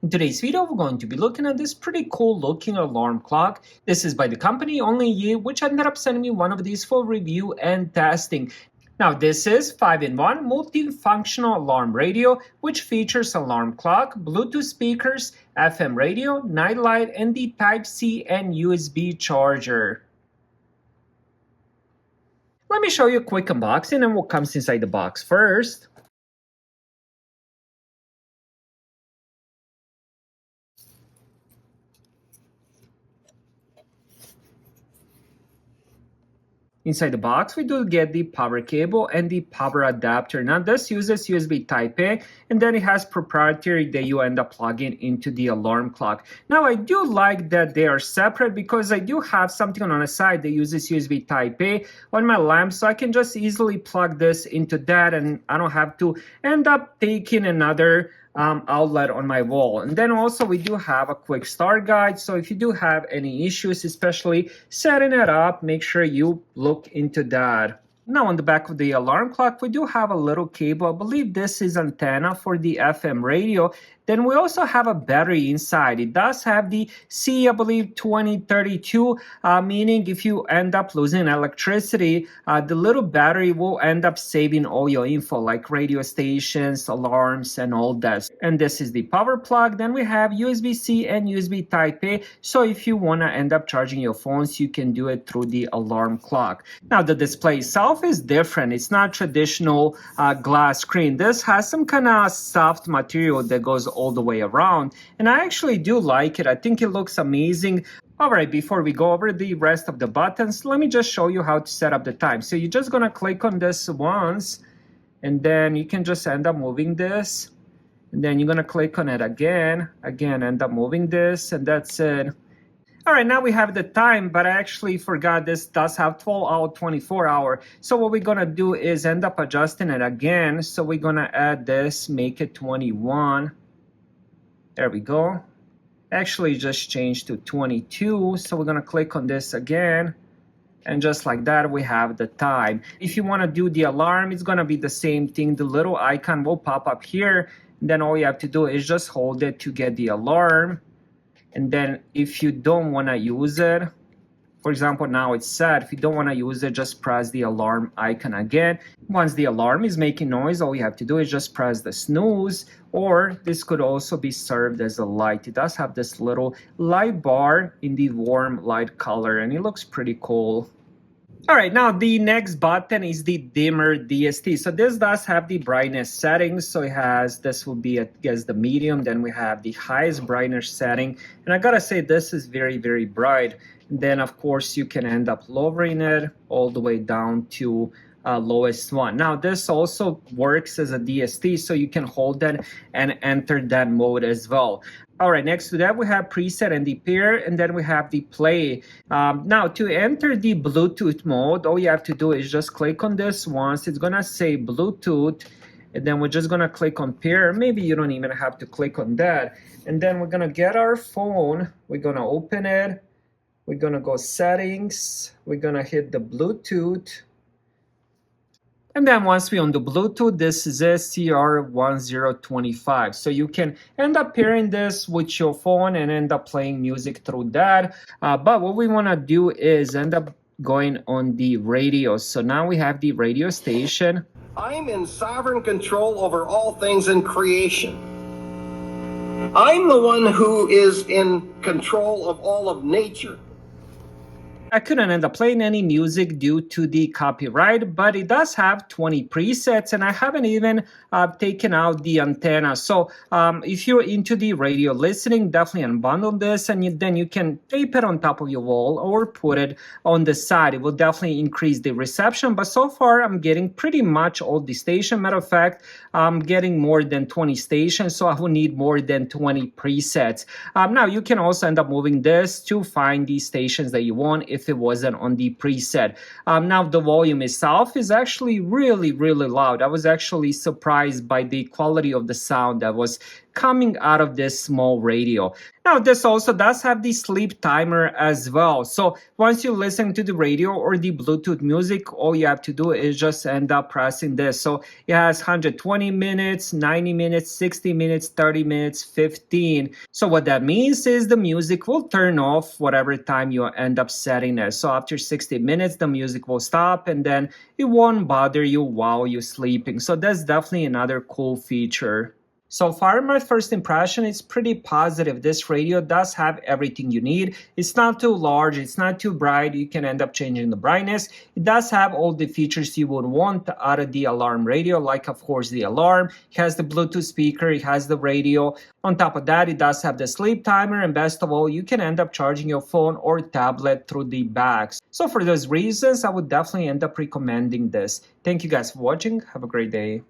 In today's video, we're going to be looking at this pretty cool looking alarm clock. This is by the company OnLyee, which ended up sending me one of these for review and testing. Now this is 5-in-1 multifunctional alarm radio, which features alarm clock, Bluetooth speakers, FM radio, night light, and the Type-C and USB charger. Let me show you a quick unboxing and what comes inside the box first. Inside the box, we do get the power cable and the power adapter. Now this uses USB Type-A, and then it has proprietary that you end up plugging into the alarm clock. Now I do like that they are separate because I do have something on the side that uses USB Type-A on my lamp, so I can just easily plug this into that and I don't have to end up taking another outlet on my wall. And then also we do have a quick start guide, so if you do have any issues, especially setting it up, make sure you look into that. Now on the back of the alarm clock, we do have a little cable. I believe this is antenna for the FM radio. Then we also have a battery inside. It does have the C, I believe, 2032, meaning if you end up losing electricity, the little battery will end up saving all your info like radio stations, alarms, and all that. And this is the power plug. Then we have USB-C and USB Type-A. So if you want to end up charging your phones, you can do it through the alarm clock. Now the display itself is different. It's not traditional glass screen. This has some kind of soft material that goes all the way around, and I actually do like it. I think it looks amazing. Alright, before we go over the rest of the buttons, let me just show you how to set up the time. So you're just gonna click on this once, and then you can just end up moving this, and then you're gonna click on it again, end up moving this, and that's it. Alright, now we have the time, but I actually forgot this does have 12-hour, 24-hour. So what we're gonna do is end up adjusting it again. So we're gonna add this, make it 21. There we go. Actually just changed to 22. So we're gonna click on this again. And just like that, we have the time. If you wanna do the alarm, it's gonna be the same thing. The little icon will pop up here. And then all you have to do is just hold it to get the alarm. And then if you don't wanna use it, for example, now it's set. If you don't want to use it, just press the alarm icon again. Once the alarm is making noise, all you have to do is just press the snooze, or this could also be served as a light. It does have this little light bar in the warm light color, and it looks pretty cool. All right, now the next button is the dimmer DST. So this does have the brightness settings. So it has, this will be, I guess, the medium. Then we have the highest brightness setting. And I gotta say, this is very, very bright. And then, of course, you can end up lowering it all the way down to lowest one. Now, this also works as a DST, so you can hold that and enter that mode as well. All right, next to that, we have preset and the pair, and then we have the play. Now, to enter the Bluetooth mode, all you have to do is just click on this once. It's gonna say Bluetooth, and then we're just gonna click on pair. Maybe you don't even have to click on that. And then we're gonna get our phone, we're gonna open it, we're gonna go settings, we're gonna hit the Bluetooth. And then once we're on the Bluetooth, this is SCR1025. So you can end up pairing this with your phone and end up playing music through that. But what we want to do is end up going on the radio. So now we have the radio station. I'm in sovereign control over all things in creation. I'm the one who is in control of all of nature. I couldn't end up playing any music due to the copyright, but it does have 20 presets, and I haven't even taken out the antenna. So if you're into the radio listening, definitely unbundle this, and then you can tape it on top of your wall or put it on the side. It will definitely increase the reception, but so far I'm getting pretty much all the stations. Matter of fact, I'm getting more than 20 stations, so I will need more than 20 presets. Now you can also end up moving this to find the stations that you want if it wasn't on the preset. Now the volume itself is actually really, really loud. I was actually surprised by the quality of the sound that was coming out of this small radio. Now, this also does have the sleep timer as well. So once you listen to the radio or the Bluetooth music, all you have to do is just end up pressing this. So it has 120 minutes, 90 minutes, 60 minutes, 30 minutes, 15. So what that means is the music will turn off whatever time you end up setting it. So after 60 minutes, the music will stop and then it won't bother you while you're sleeping. So that's definitely another cool feature. So far, my first impression is pretty positive. This radio does have everything you need. It's not too large, it's not too bright. You can end up changing the brightness. It does have all the features you would want out of the alarm radio, like of course the alarm. It has the Bluetooth speaker, it has the radio. On top of that, it does have the sleep timer, and best of all, you can end up charging your phone or tablet through the bags. So for those reasons, I would definitely end up recommending this. Thank you guys for watching. Have a great day.